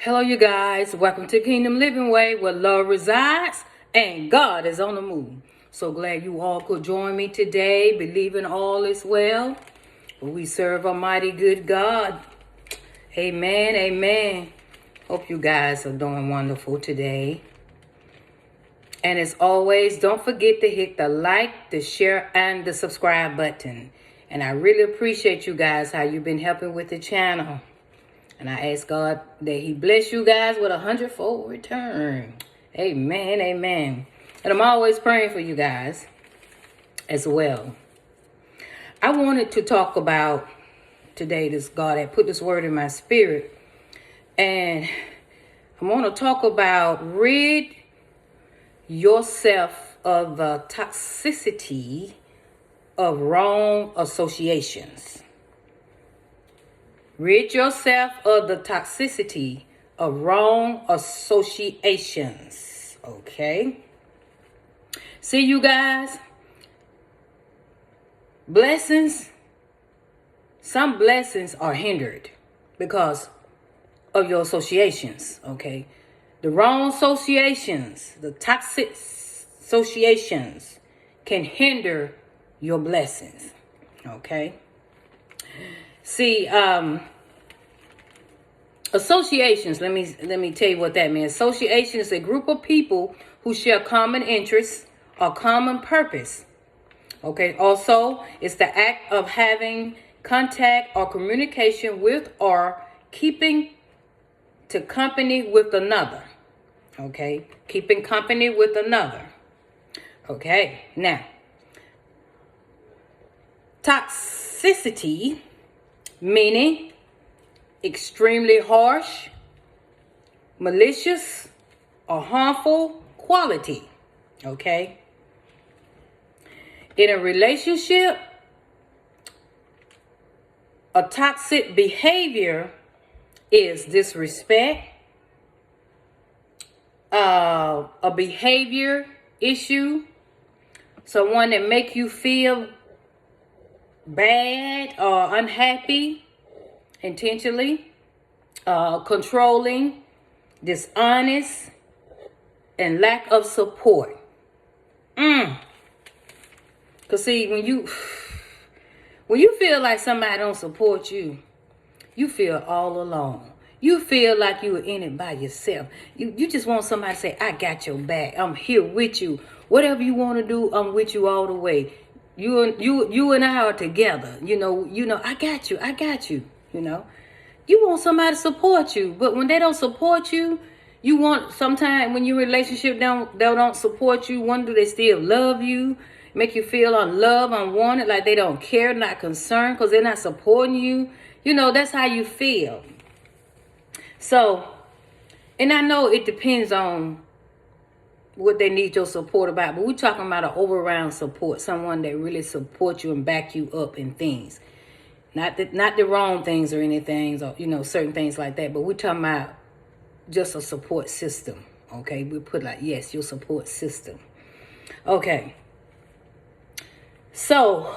Hello, you guys. Welcome to Kingdom Living Way, where love resides and God is on the move. So glad you all could join me today, believing all is well. We serve a mighty good God. Amen, amen. Hope you guys are doing wonderful today. And as always, don't forget to hit the like, the share, and the subscribe button. And I really appreciate you guys, how you've been helping with the channel. And I ask God that he bless you guys with 100-fold return. Amen, amen. And I'm always praying for you guys as well. I wanted to talk about today, this God had put this word in my spirit. And I want to talk about rid yourself of the toxicity of wrong associations. Rid yourself of the toxicity of wrong associations. Okay? See, you guys, some blessings are hindered because of your associations. Okay? The wrong associations, the toxic associations can hinder your blessings. Okay? See, associations, let me tell you what that means. Association is a group of people who share common interests or common purpose. Okay, also, it's the act of having contact or communication with or keeping to company with another. Okay, keeping company with another. Okay, now, toxicity, meaning extremely harsh, malicious, or harmful quality. Okay? In a relationship, a toxic behavior is disrespect, a behavior issue, someone that make you feel bad or unhappy intentionally, controlling, dishonest, and lack of support. Cause see, when you feel like somebody don't support you, you feel all alone. You feel like you are in it by yourself. You just want somebody to say, I got your back. I'm here with you. Whatever you want to do, I'm with you all the way. You and I are together. You know, I got you. You know, you want somebody to support you, but when they don't support you, you want, sometimes when your relationship don't support you, wonder do they still love you, make you feel unloved, unwanted, like they don't care, not concerned, because they're not supporting you. You know, that's how you feel. So, and I know it depends on what they need your support about, but we're talking about an all-around support, someone that really supports you and back you up in things. Not the wrong things or anything, or, you know, certain things like that. But we're talking about just a support system. Okay, we put like, yes, your support system. Okay. So,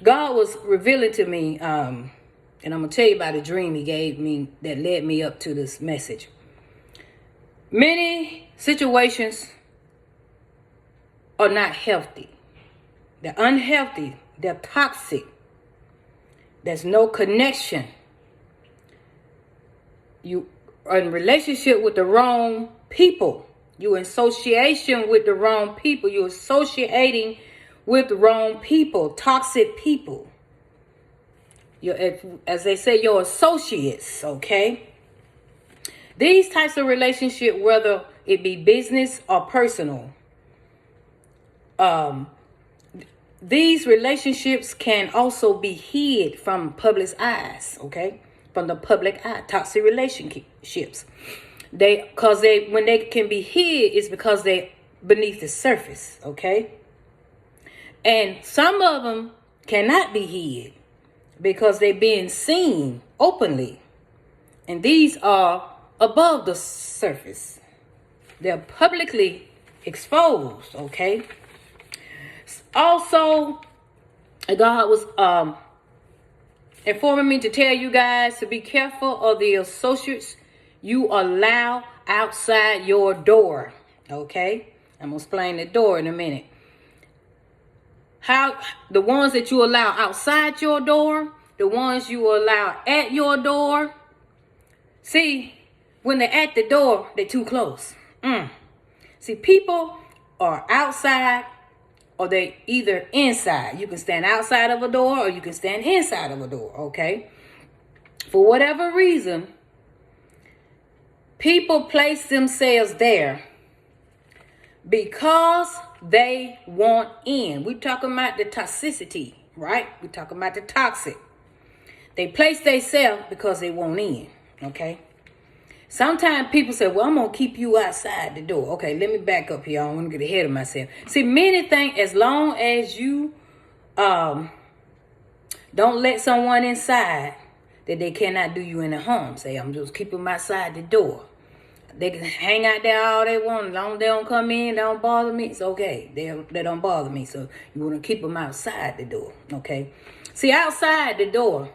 God was revealing to me, and I'm going to tell you about a dream he gave me that led me up to this message. Many situations are not healthy. They're unhealthy. They're toxic. There's no connection. You are in relationship with the wrong people. You're in association with the wrong people. You're associating with the wrong people, toxic people. You're, as they say, your associates, okay? These types of relationship, whether it be business or personal, these relationships can also be hid from public's eyes, okay? From the public eye, toxic relationships. When they can be hid, it's because they beneath the surface, okay? And some of them cannot be hid because they're being seen openly. And these are above the surface. They're publicly exposed, okay? Also, God was informing me to tell you guys to be careful of the associates you allow outside your door. Okay? I'm going to explain the door in a minute. How the ones that you allow outside your door, the ones you allow at your door. See, when they're at the door, they're too close. See, people are outside or they either inside. You can stand outside of a door or you can stand inside of a door, okay? For whatever reason, people place themselves there because they want in. We're talking about the toxicity, right? We're talking about the toxic. They place themselves because they want in, okay? Sometimes people say, well, I'm going to keep you outside the door. Okay, let me back up here. I don't want to get ahead of myself. See, many think as long as you don't let someone inside, that they cannot do you any harm. Say, I'm just keeping them outside the door. They can hang out there all they want. As long as they don't come in, they don't bother me, it's okay. They don't bother me. So you want to keep them outside the door, okay? See, outside the door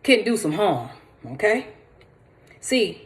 can do some harm. Okay? See,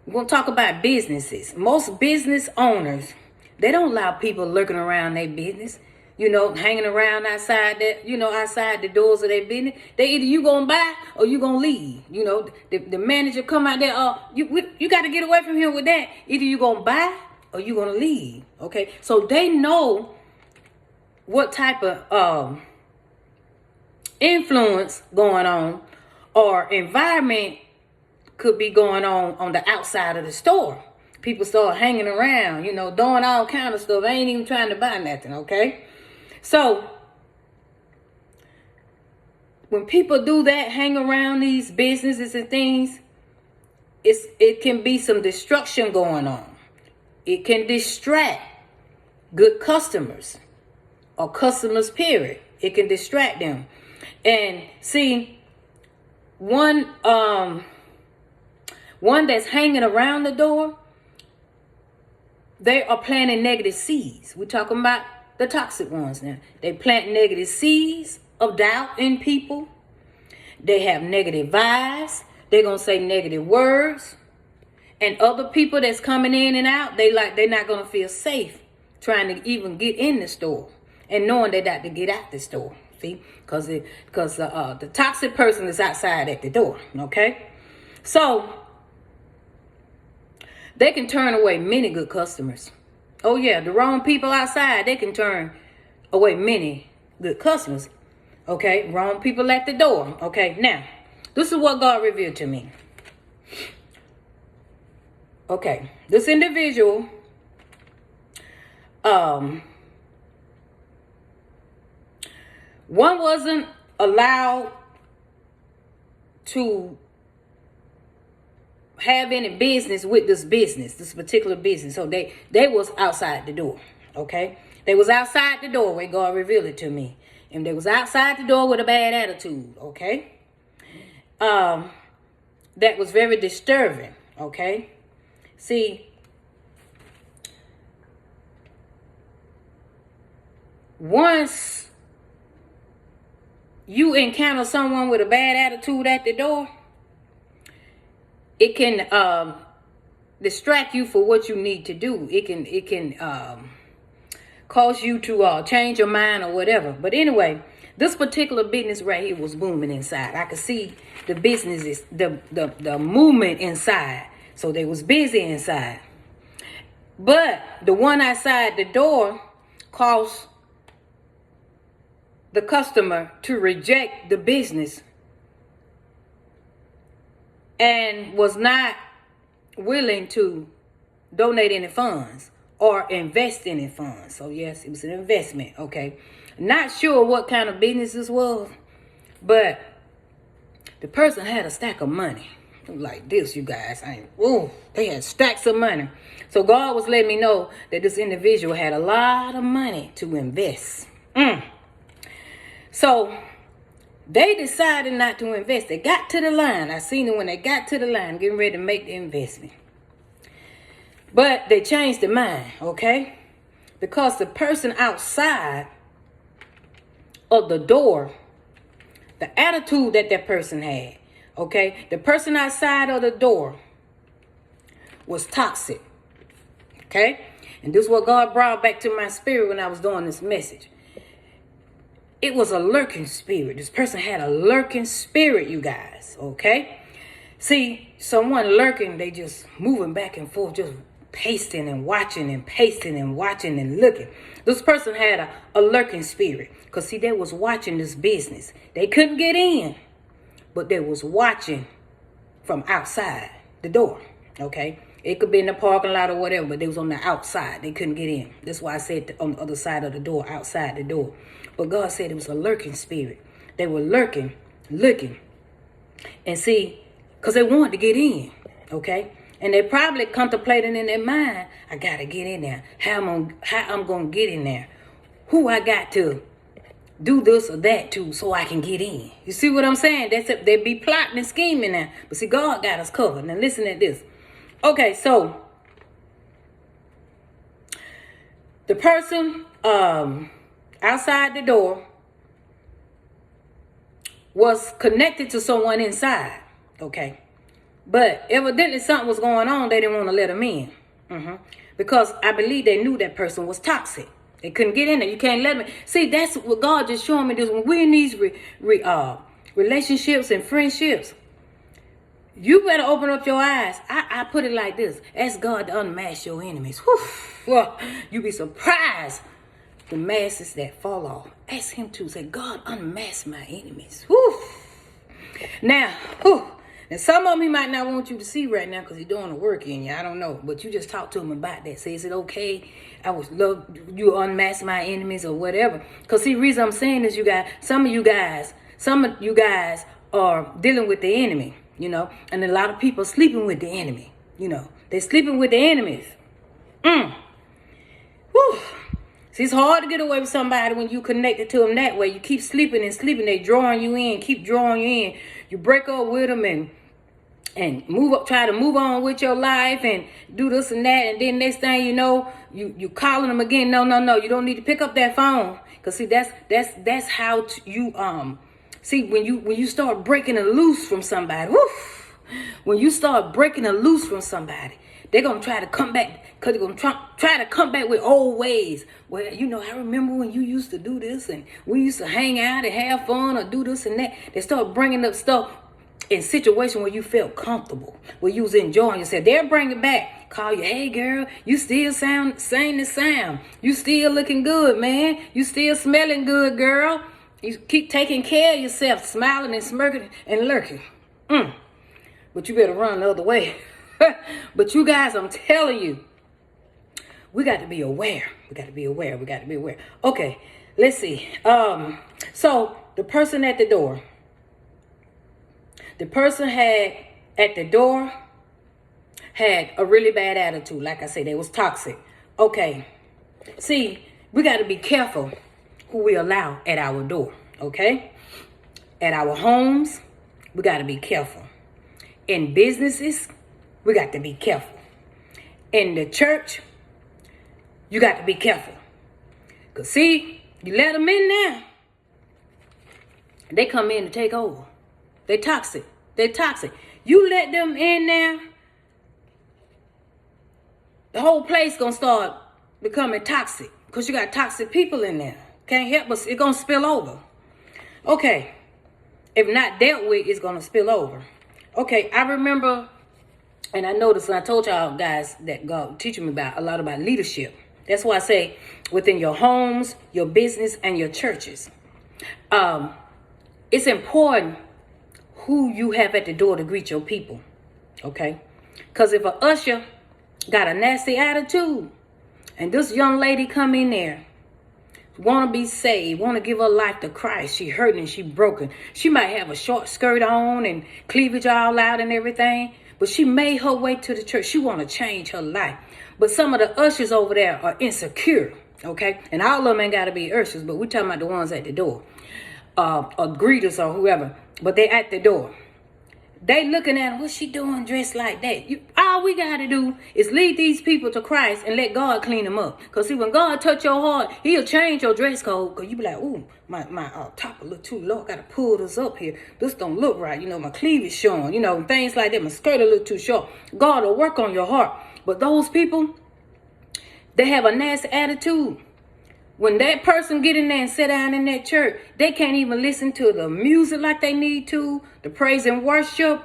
we're going to talk about businesses. Most business owners, they don't allow people lurking around their business, hanging around outside that, outside the doors of their business. They either you going to buy or you going to leave. The manager come out there, you got to get away from here with that. Either you going to buy or you going to leave. Okay? So they know what type of influence going on or environment could be going on the outside of the store. People start hanging around, doing all kind of stuff. They ain't even trying to buy nothing, okay? So, when people do that, hang around these businesses and things, it can be some destruction going on. It can distract good customers or customers, period. It can distract them. And see, one that's hanging around the door, they are planting negative seeds. We're talking about the toxic ones now. They plant negative seeds of doubt in people. They have negative vibes. They're going to say negative words. And other people that's coming in and out, they're not going to feel safe trying to even get in the store and knowing they got to get out the store. See, because the toxic person is outside at the door, okay? So, they can turn away many good customers. Oh, yeah, the wrong people outside, they can turn away many good customers, okay? Wrong people at the door, okay? Now, this is what God revealed to me. Okay, this individual, one wasn't allowed to have any business with this particular business. So they was outside the door, okay? They was outside the door where God revealed it to me. And they was outside the door with a bad attitude, okay? That was very disturbing, okay? See, once you encounter someone with a bad attitude at the door, it can distract you for what you need to do. It can cause you to change your mind or whatever. But anyway, this particular business right here was booming inside. I could see the businesses, the movement inside. So they was busy inside. But the one outside the door caused the customer to reject the business and was not willing to donate any funds or invest in any funds. So yes, it was an investment, okay? Not sure what kind of business this was, but the person had a stack of money. Like this, you guys. They had stacks of money. So God was letting me know that this individual had a lot of money to invest. So they decided not to invest. They got to the line. I seen it when they got to the line, getting ready to make the investment. But they changed their mind, okay? Because the person outside of the door, the attitude that person had, Okay? The person outside of the door was toxic. Okay? And this is what God brought back to my spirit when I was doing this message. It was a lurking spirit. This person had a lurking spirit, you guys. Okay? See, someone lurking, they just moving back and forth, just pasting and watching and pasting and watching and looking. This person had a lurking spirit. Because, see, they was watching this business. They couldn't get in, but they was watching from outside the door. Okay? It could be in the parking lot or whatever, but they was on the outside. They couldn't get in. That's why I said on the other side of the door, outside the door. But God said it was a lurking spirit. They were lurking, looking. And see, because they wanted to get in, okay? And they probably contemplating in their mind, I got to get in there. How I'm going to get in there? Who I got to do this or that to so I can get in? You see what I'm saying? They be plotting and scheming now. But see, God got us covered. Now listen to this. Okay, so the person outside the door was connected to someone inside, okay? But evidently something was going on. They didn't want to let them in. Because I believe they knew that person was toxic. They couldn't get in there. You can't let them in. See, that's what God just showing me this. When we're in these relationships and friendships, you better open up your eyes. I put it like this. Ask God to unmask your enemies. Whew. Well, you be surprised the masks that fall off. Ask him to say, God, unmask my enemies. Whew. Now, and some of them he might not want you to see right now because he's doing the work in you. I don't know. But you just talk to him about that. Say, is it okay? I would love you unmask my enemies or whatever. Because see, the reason I'm saying this, you guys, some of you guys are dealing with the enemy. You know, and a lot of people sleeping with the enemy. You know, they're sleeping with the enemies. Whew. See, it's hard to get away with somebody when you connected to them that way. You keep sleeping and sleeping. They drawing you in, keep drawing you in. You break up with them and move up, try to move on with your life and do this and that. And then next thing you know, you calling them again. No. You don't need to pick up that phone. Cause see, that's how you see, when you start breaking and loose from somebody, when you start breaking and loose from somebody, they're going to try to come back, because they're going to try to come back with old ways. Well, you know, I remember when you used to do this, and we used to hang out and have fun or do this and that. They start bringing up stuff in situations where you felt comfortable, where you was enjoying yourself. They'll bring it back, call you, hey, girl, you still sing the sound. You still looking good, man. You still smelling good, girl. You keep taking care of yourself, smiling and smirking and lurking. But you better run the other way. But you guys, I'm telling you, we got to be aware. We got to be aware. Okay, let's see. So the person at the door. The person at the door had a really bad attitude. Like I said, they was toxic. Okay. See, we got to be careful who we allow at our door, okay? At our homes, we got to be careful. In businesses, we got to be careful. In the church, you got to be careful. Because see, you let them in there, they come in to take over. They toxic. You let them in there, the whole place going to start becoming toxic. Because you got toxic people in there. Can't help but it's going to spill over. Okay. If not dealt with, it's going to spill over. Okay, I remember, and I noticed, and I told y'all guys that God teaching me a lot about leadership. That's why I say within your homes, your business, and your churches. It's important who you have at the door to greet your people. Okay? Because if an usher got a nasty attitude, and this young lady come in there, want to be saved, want to give her life to Christ. She hurting and she broken. She might have a short skirt on and cleavage all out and everything, but she made her way to the church. She want to change her life. But some of the ushers over there are insecure, okay? And all of them ain't got to be ushers, but we're talking about the ones at the door, or greeters or whoever. But they at the door. They looking at what she doing dressed like that. All we got to do is lead these people to Christ and let God clean them up. Because see, when God touch your heart, he'll change your dress code. Because you be like, ooh, my top a little too low. I got to pull this up here. This don't look right. You know, my cleavage showing. You know, things like that. My skirt a little too short. God will work on your heart. But those people, they have a nasty attitude. When that person get in there and sit down in that church, they can't even listen to the music like they need to, the praise and worship,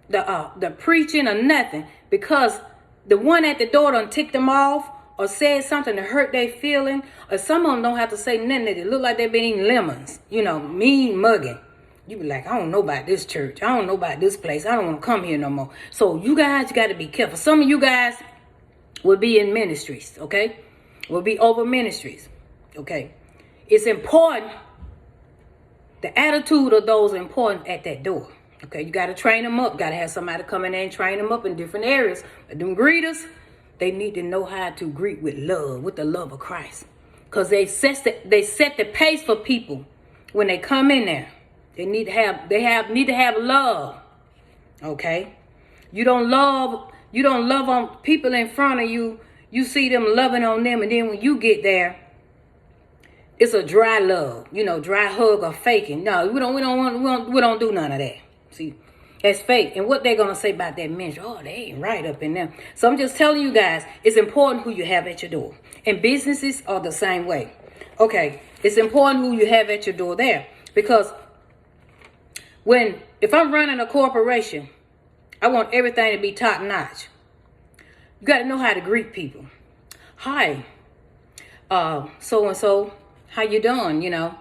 the preaching or nothing. Because the one at the door done ticked them off or said something to hurt their feeling. Or some of them don't have to say nothing. It look like they've been eating lemons. You know, mean mugging. You be like, I don't know about this church. I don't know about this place. I don't want to come here no more. So you guys, you got to be careful. Some of you guys will be in ministries, okay? Will be over ministries. Okay, it's important. The attitude of those are important at that door. Okay, you got to train them up. Got to have somebody come in there and train them up in different areas. But them greeters, they need to know how to greet with love, with the love of Christ. Because they set the pace for people when they come in there. They need to have love. Okay, you don't love on people in front of you. You see them loving on them, and then when you get there, it's a dry love, you know, dry hug or faking. No, we don't do none of that. See, that's fake. And what they're gonna say about that ministry? Oh, they ain't right up in there. So I'm just telling you guys, it's important who you have at your door. And businesses are the same way. Okay, it's important who you have at your door there, because if I'm running a corporation, I want everything to be top notch. You got to know how to greet people. Hi, so and so. How you doing? You know,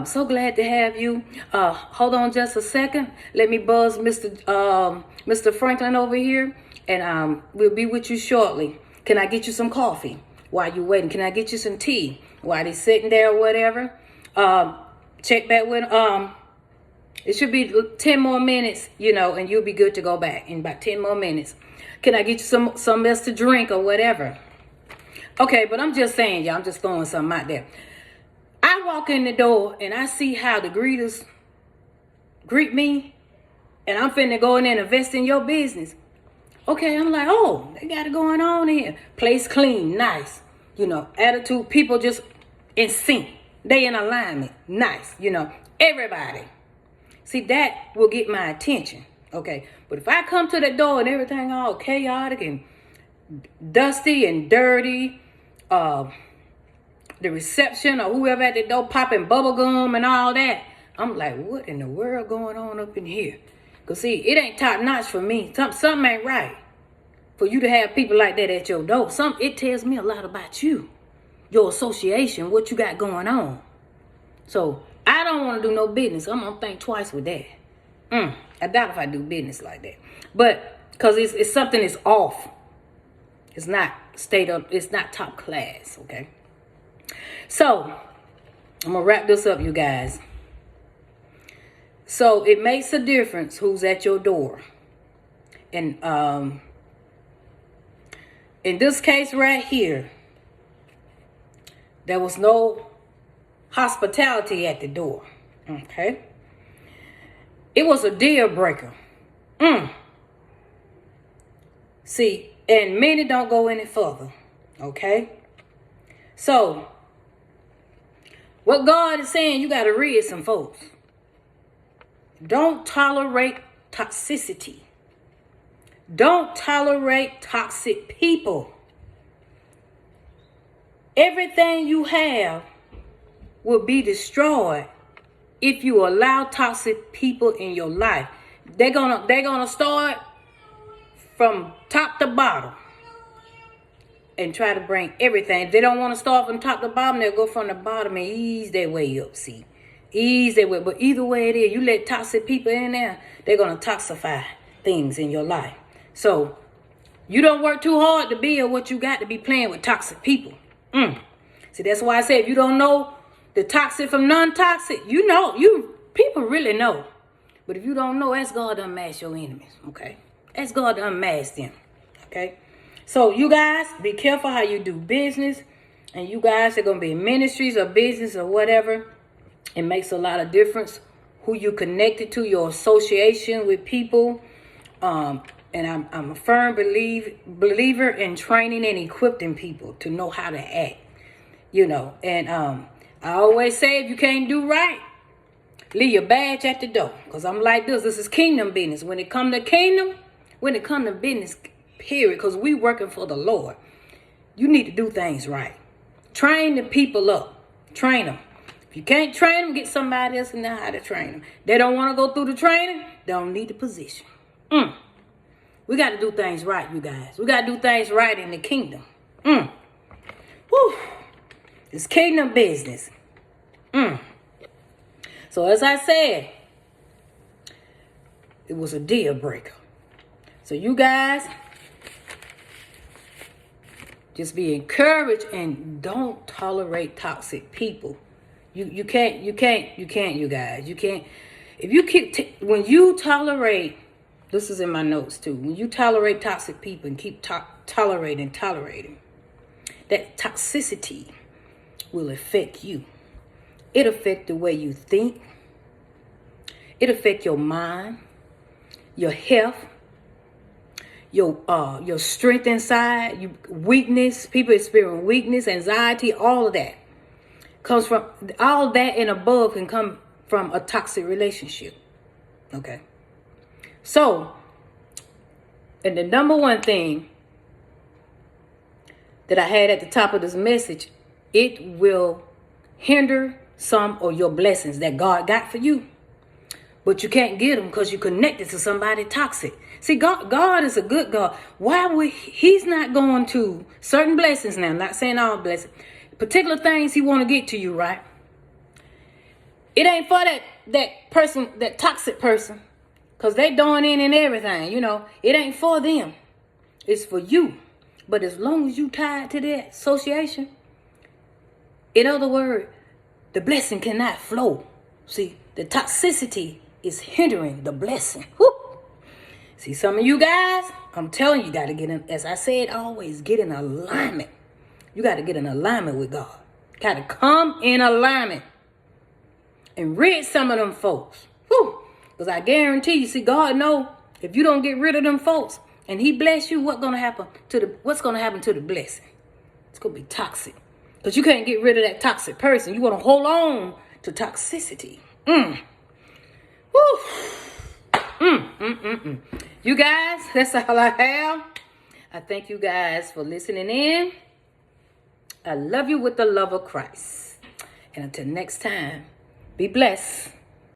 so glad to have you. Hold on just a second. Let me buzz Mr. Franklin over here, and we'll be with you shortly. Can I get you some coffee while you're waiting? Can I get you some tea while they're sitting there or whatever? Check back when it should be 10 more minutes, you know, and you'll be good to go back in about 10 more minutes. Can I get you some else to drink or whatever? Okay, but I'm just saying, y'all, I'm just throwing something out there. I walk in the door and I see how the greeters greet me, and I'm finna go in there and invest in your business. Okay, I'm like, oh, they got it going on here. Place clean, nice. You know, attitude, people just in sync. They in alignment, nice. You know, everybody. See, that will get my attention. Okay, but if I come to the door and everything all chaotic and dusty and dirty, the reception or whoever at the door popping bubble gum and all that, I'm like, what in the world going on up in here? Because see, it ain't top notch for me. Something ain't right for you to have people like that at your door. It tells me a lot about you, your association, what you got going on. So I don't want to do no business. I'm going to think twice with that. I doubt if I do business like that. But because it's something that's off. It's not it's not top class, okay? So, I'm going to wrap this up, you guys. So, it makes a difference who's at your door. And in this case right here, there was no hospitality at the door, okay? It was a deal breaker. See, and many don't go any further, okay? So, what God is saying, you got to rid some folks. Don't tolerate toxicity. Don't tolerate toxic people. Everything you have will be destroyed if you allow toxic people in your life. They're gonna start from top to bottom and try to bring everything. If they don't want to start from top to bottom, they'll go from the bottom and ease their way up, see. Ease their way. But either way it is, you let toxic people in there, they're going to toxify things in your life. So, you don't work too hard to build what you got to be playing with toxic people. See, that's why I say if you don't know the toxic from non-toxic, people really know. But if you don't know, ask God to unmask your enemies, okay? Ask God to unmask them, okay? So you guys, be careful how you do business. And you guys are going to be in ministries or business or whatever. It makes a lot of difference who you connected to, your association with people. And I'm a firm believer in training and equipping people to know how to act, And I always say, if you can't do right, leave your badge at the door. Because I'm like this. This is kingdom business. When it come to kingdom, when it come to business, period, because we working for the Lord, you need to do things right. Train the people up. Train them. If you can't train them, get somebody else to know how to train them. They don't want to go through the training, they don't need the position. We got to do things right, you guys. We got to do things right in the kingdom. Woo. It's kingdom business. So as I said, it was a deal breaker. So you guys, just be encouraged and don't tolerate toxic people. You can't, you guys. You can't. If you keep, when you tolerate, this is in my notes too. When you tolerate toxic people and keep tolerating, that toxicity will affect you. It affect the way you think. It affect your mind, your health, your strength inside, your weakness. People experience weakness, anxiety, all of that comes from, all that and above can come from a toxic relationship. Okay. So, and the number one thing that I had at the top of this message, it will hinder some of your blessings that God got for you. But you can't get them because you're connected to somebody toxic. See, God is a good God. Why would He's not going to certain blessings now, not saying all blessings, particular things He want to get to you, right? It ain't for that person, that toxic person, because they doing in and everything, It ain't for them. It's for you. But as long as you tied to that association, in other words, the blessing cannot flow. See, the toxicity is hindering the blessing. Woo! See, some of you guys, I'm telling you, got to get in, as I said, always get in alignment. You got to get in alignment with God. Got to come in alignment and rid some of them folks. Woo! Because I guarantee you, see, God know if you don't get rid of them folks and He bless you, what's going to happen to the blessing? It's going to be toxic. Because you can't get rid of that toxic person. You want to hold on to toxicity. Woo! You guys, that's all I have. I thank you guys for listening in. I love you with the love of Christ. And until next time, be blessed.